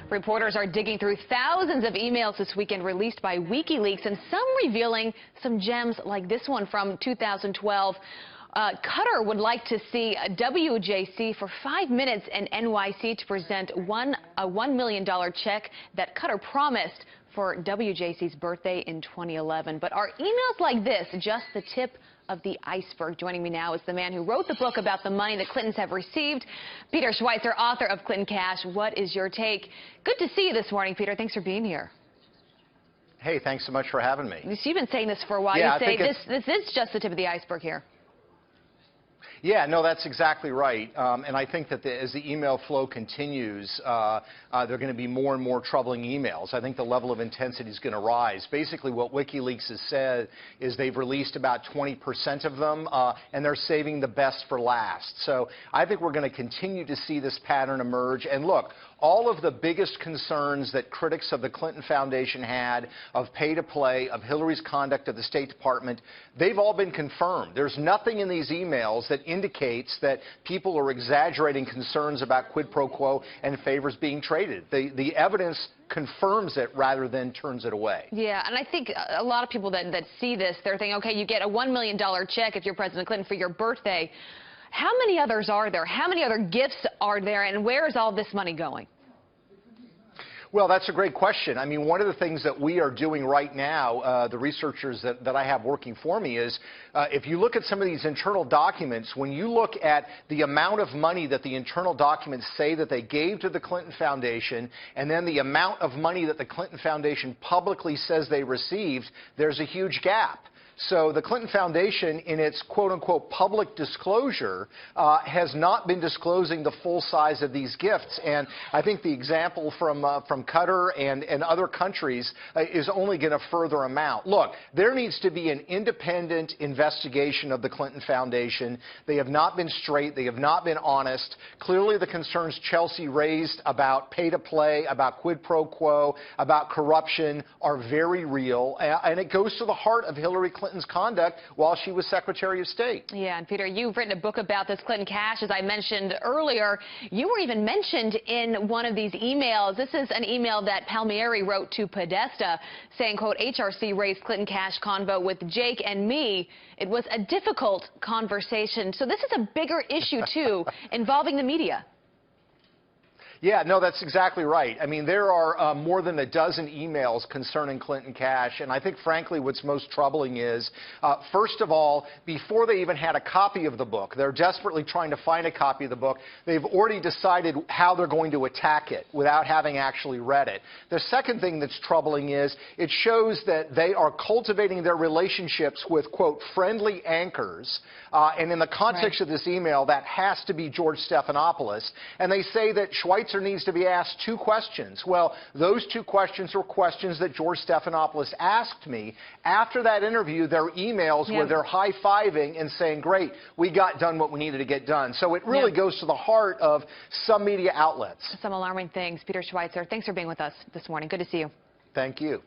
Reporters are digging through thousands of emails this weekend released by WikiLeaks, and some revealing some gems like this one from 2012. Qatar would like to see WJC for 5 minutes in NYC to present a $1 million check that Qatar promised for WJC's birthday in 2011. But are emails like this just the tip of the iceberg? Joining me now is the man who wrote the book about the money the Clintons have received, Peter Schweitzer, author of Clinton Cash. What is your take? Good to see you this morning, Peter. Thanks for being here. Hey, thanks so much for having me. You've been saying this for a while. Yeah, you say this is just the tip of the iceberg here. Yeah, no, that's exactly right. And I think that as the email flow continues, there are going to be more and more troubling emails. I think the level of intensity is going to rise. Basically, what WikiLeaks has said is they've released about 20% of them, and they're saving the best for last. So I think we're going to continue to see this pattern emerge. And look, all of the biggest concerns that critics of the Clinton Foundation had of pay-to-play, of Hillary's conduct of the State Department, they've all been confirmed. There's nothing in these emails that indicates that people are exaggerating concerns about quid pro quo and favors being traded. The evidence confirms it rather than turns it away. Yeah, and I think a lot of people that see this, they're thinking, okay, you get a $1 million check if you're President Clinton for your birthday. How many others are there? How many other gifts are there? And where is all this money going? Well, that's a great question. I mean, one of the things that we are doing right now, the researchers that I have working for me, is if you look at some of these internal documents, when you look at the amount of money that the internal documents say that they gave to the Clinton Foundation, and then the amount of money that the Clinton Foundation publicly says they received, there's a huge gap. So the Clinton Foundation, in its quote-unquote public disclosure, has not been disclosing the full size of these gifts. And I think the example from Qatar and other countries is only going to further amount. Look, there needs to be an independent investigation of the Clinton Foundation. They have not been straight. They have not been honest. Clearly, the concerns Chelsea raised about pay-to-play, about quid pro quo, about corruption are very real. And it goes to the heart of Hillary Clinton's conduct while she was Secretary of State. Yeah, and Peter, you've written a book about this Clinton Cash, as I mentioned earlier. You were even mentioned in one of these emails. This is an email that Palmieri wrote to Podesta saying, quote, HRC raised Clinton Cash convo with Jake and me. It was a difficult conversation. So this is a bigger issue, too, involving the media. Yeah, no, that's exactly right. I mean, there are more than a dozen emails concerning Clinton Cash, and I think, frankly, what's most troubling is, first of all, before they even had a copy of the book, they're desperately trying to find a copy of the book. They've already decided how they're going to attack it without having actually read it. The second thing that's troubling is it shows that they are cultivating their relationships with, quote, friendly anchors, and in the context of this email, that has to be George Stephanopoulos, and they say that Schweitzer needs to be asked 2 questions. Well, those 2 questions were questions that George Stephanopoulos asked me. After that interview, their emails where they're high-fiving and saying, great, we got done what we needed to get done. So it really goes to the heart of some media outlets. Some alarming things. Peter Schweitzer, thanks for being with us this morning. Good to see you. Thank you.